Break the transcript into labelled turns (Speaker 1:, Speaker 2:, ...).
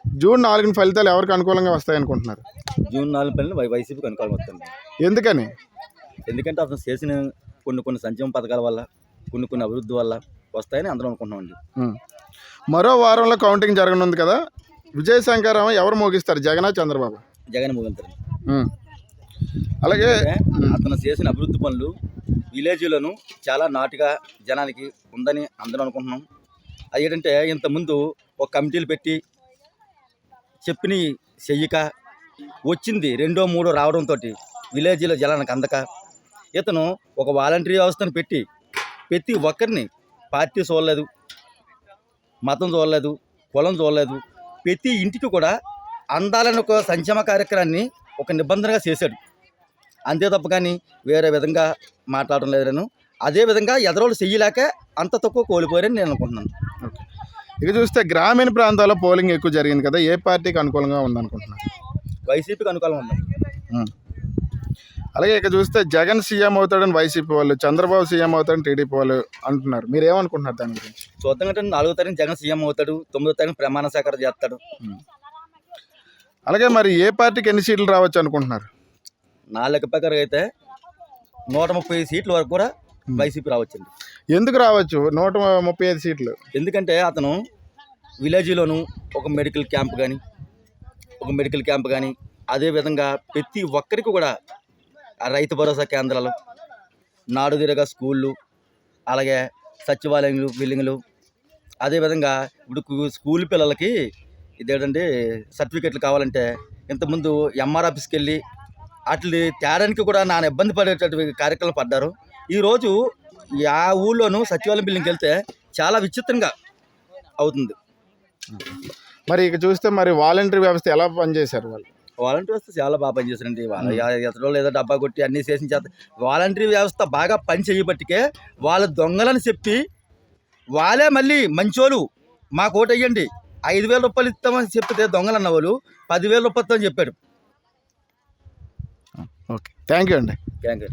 Speaker 1: June 4 ఫలితాలు ఎవరికి అనుకూలంగా వస్తాయనుకుంటున్నారు?
Speaker 2: జూన్ 4 పైన వైసీపీకి అనుకూలంగా వస్తుంది.
Speaker 1: ఎందుకని?
Speaker 2: ఎందుకంటే అతను చేసిన కొన్ని సంక్షేమ పథకాల వల్ల, కొన్ని అభివృద్ధి వల్ల వస్తాయని అందరం అనుకుంటున్నామండి.
Speaker 1: మరో వారంలో కౌంటింగ్ జరగనుంది కదా, విజయశంకరావు ఎవరు మోగిస్తారు, జగనా చంద్రబాబు?
Speaker 2: జగన్ ముగింతారు.
Speaker 1: అలాగే
Speaker 2: అతను చేసిన అభివృద్ధి పనులు విలేజ్లను చాలా నాటుగా జనానికి ఉందని అందరం అనుకుంటున్నాం. అది ఏంటంటే ఇంతకుముందు ఒక కమిటీలు పెట్టి చెప్పిన చెయ్యక వచ్చింది 2, 3 రావడంతో విలేజ్లో జనానికి అందక ఇతను ఒక వాలంటరీ వ్యవస్థను పెట్టి ప్రతి ఒక్కరిని పార్టీ చూడలేదు, మతం చూడలేదు, కులం చూడలేదు, ప్రతి ఇంటికి కూడా అందాలని ఒక సంక్షేమ కార్యక్రమాన్ని ఒక నిబంధనగా చేశాడు. అంతే తప్ప కానీ వేరే విధంగా మాట్లాడడం లేదను. అదేవిధంగా ఎదరోళ్ళు చెయ్యలేక అంత తక్కువ కోల్పోయారని నేను అనుకుంటున్నాను.
Speaker 1: ఓకే, ఇక చూస్తే గ్రామీణ ప్రాంతాల్లో పోలింగ్ ఎక్కువ జరిగింది కదా, ఏ పార్టీకి అనుకూలంగా ఉందనుకుంటున్నారు?
Speaker 2: వైసీపీకి అనుకూలంగా ఉంది.
Speaker 1: అలాగే ఇక చూస్తే జగన్ సీఎం అవుతాడని వైసీపీ వాళ్ళు, చంద్రబాబు సీఎం అవుతాడని టీడీపీ వాళ్ళు అంటున్నారు. మీరు ఏమనుకుంటున్నారు దాని గురించి?
Speaker 2: చూద్దాం అంటే 4వ తారీఖు జగన్ సీఎం అవుతాడు, 9వ తారీఖు ప్రమాణ స్వీకారం చేస్తాడు.
Speaker 1: అలాగే మరి ఏ పార్టీకి ఎన్ని సీట్లు రావచ్చు అనుకుంటున్నారు?
Speaker 2: నా లెక్క ప్రకారం అయితే 130 సీట్ల వరకు కూడా వైసీపీ రావచ్చండి.
Speaker 1: ఎందుకు రావచ్చు 135 సీట్లు?
Speaker 2: ఎందుకంటే అతను విలేజ్లోను ఒక మెడికల్ క్యాంప్ కానీ అదేవిధంగా ప్రతి ఒక్కరికి కూడా ఆ రైతు భరోసా కేంద్రాలు, నాడు తిరగా స్కూళ్ళు, అలాగే సచివాలయాలు, బిల్డింగ్లు, అదేవిధంగా ఇప్పుడు స్కూల్ పిల్లలకి ఇదేంటంటే సర్టిఫికెట్లు కావాలంటే ఇంతకుముందు ఎంఆర్ ఆఫీస్కి వెళ్ళి వాటిని తేడానికి కూడా నాన్న ఇబ్బంది పడేటటువంటి కార్యక్రమాలు పడ్డారు. ఈరోజు ఆ ఊళ్ళోనూ సచివాలయం బిల్డింగ్కి వెళ్తే చాలా విచిత్రంగా అవుతుంది.
Speaker 1: మరి ఇక చూస్తే మరి వాలంటరీ వ్యవస్థ ఎలా పనిచేశారు వాళ్ళు?
Speaker 2: వాలంటరీ వ్యవస్థ చాలా బాగా పనిచేస్తారండి. వాళ్ళ ఎతలో లేదా డబ్బా కొట్టి అన్నీ చేసిన చేత వాలంటరీ వ్యవస్థ బాగా పని చేయబట్టికే వాళ్ళ దొంగలని చెప్పి వాళ్ళే మళ్ళీ మంచోళ్ళు మాకు ఓటు వేయండి 5,000 రూపాయలు ఇస్తామని చెప్తే దొంగలు అన్న వాళ్ళు 10,000 రూపాయలతో చెప్పాడు.
Speaker 1: ఓకే, థ్యాంక్ యూ అండి.
Speaker 2: Thank you.